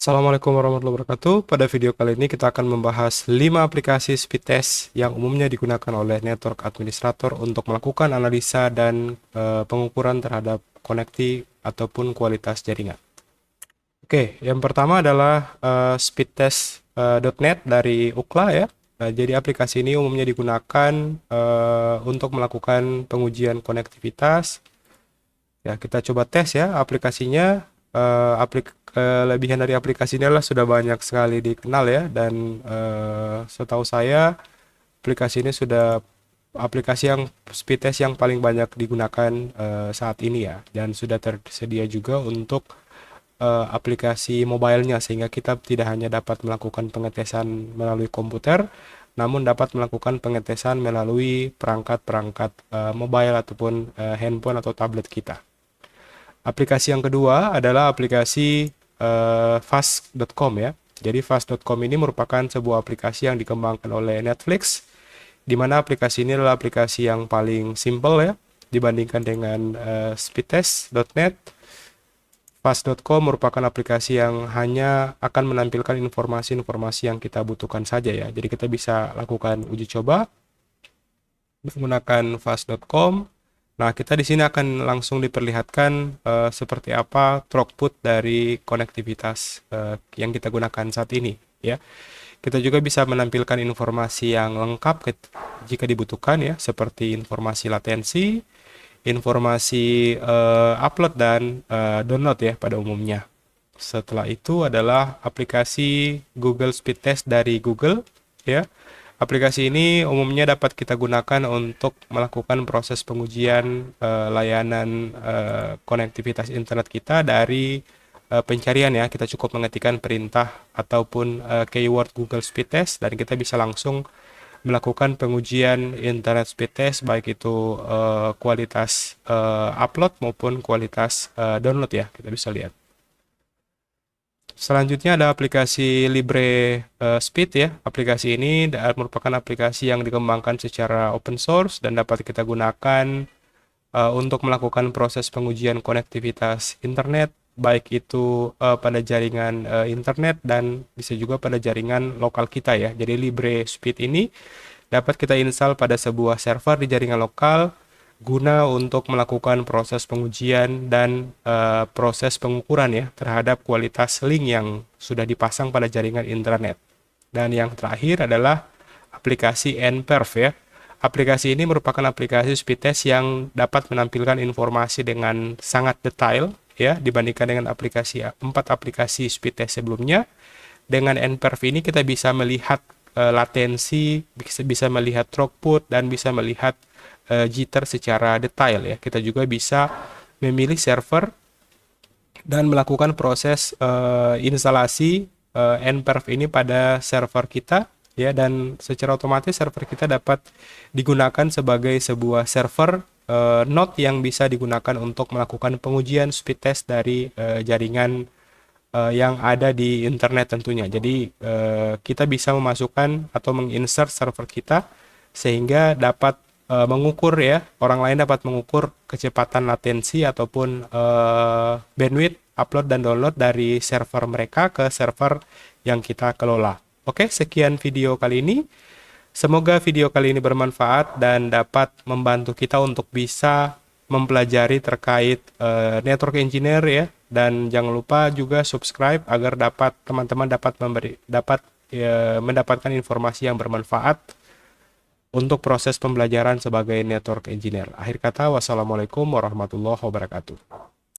Assalamualaikum warahmatullahi wabarakatuh. Pada video kali ini kita akan membahas 5 aplikasi speed test yang umumnya digunakan oleh network administrator untuk melakukan analisa dan pengukuran terhadap konekti ataupun kualitas jaringan. Oke, yang pertama adalah speedtest.net dari Ookla ya. Jadi aplikasi ini umumnya digunakan untuk melakukan pengujian konektivitas. Ya, kita coba tes ya aplikasinya. Kelebihan dari aplikasi ini adalah sudah banyak sekali dikenal ya, dan setahu saya aplikasi ini sudah aplikasi yang speed test yang paling banyak digunakan saat ini ya, dan sudah tersedia juga untuk aplikasi mobilenya, sehingga kita tidak hanya dapat melakukan pengetesan melalui komputer, namun dapat melakukan pengetesan melalui perangkat-perangkat mobile ataupun handphone atau tablet kita. Aplikasi yang kedua adalah aplikasi fast.com ya. Jadi fast.com ini merupakan sebuah aplikasi yang dikembangkan oleh Netflix, di mana aplikasi ini adalah aplikasi yang paling simple ya dibandingkan dengan speedtest.net. Fast.com merupakan aplikasi yang hanya akan menampilkan informasi-informasi yang kita butuhkan saja ya. Jadi kita bisa lakukan uji coba menggunakan fast.com. Nah, kita di sini akan langsung diperlihatkan seperti apa throughput dari konektivitas yang kita gunakan saat ini ya. Kita juga bisa menampilkan informasi yang lengkap jika dibutuhkan ya, seperti informasi latensi, informasi upload dan download ya pada umumnya. Setelah itu adalah aplikasi Google Speed Test dari Google ya. Aplikasi ini umumnya dapat kita gunakan untuk melakukan proses pengujian layanan konektivitas internet kita dari pencarian ya. Kita cukup mengetikkan perintah ataupun keyword Google Speed Test dan kita bisa langsung melakukan pengujian internet speed test, baik itu kualitas upload maupun kualitas download ya. Kita bisa lihat. Selanjutnya ada aplikasi Libre Speed ya. Aplikasi ini merupakan aplikasi yang dikembangkan secara open source dan dapat kita gunakan untuk melakukan proses pengujian konektivitas internet, baik itu pada jaringan internet dan bisa juga pada jaringan lokal kita ya. Jadi Libre Speed ini dapat kita install pada sebuah server di jaringan lokal guna untuk melakukan proses pengujian dan proses pengukuran ya terhadap kualitas link yang sudah dipasang pada jaringan internet. Dan yang terakhir adalah aplikasi nperf ya. Aplikasi ini merupakan aplikasi speed test yang dapat menampilkan informasi dengan sangat detail ya dibandingkan dengan empat aplikasi speed test sebelumnya. Dengan nperf ini kita bisa melihat latensi, bisa melihat throughput dan bisa melihat jitter secara detail ya. Kita juga bisa memilih server dan melakukan proses instalasi nperf ini pada server kita ya, dan secara otomatis server kita dapat digunakan sebagai sebuah server node yang bisa digunakan untuk melakukan pengujian speed test dari jaringan yang ada di internet tentunya. Jadi kita bisa memasukkan atau menginsert server kita sehingga dapat mengukur ya, orang lain dapat mengukur kecepatan latensi ataupun bandwidth upload dan download dari server mereka ke server yang kita kelola. Oke, sekian video kali ini. Semoga video kali ini bermanfaat dan dapat membantu kita untuk bisa mempelajari terkait network engineer ya, dan jangan lupa juga subscribe agar teman-teman dapat mendapatkan informasi yang bermanfaat untuk proses pembelajaran sebagai network engineer. Akhir kata, wassalamualaikum warahmatullahi wabarakatuh.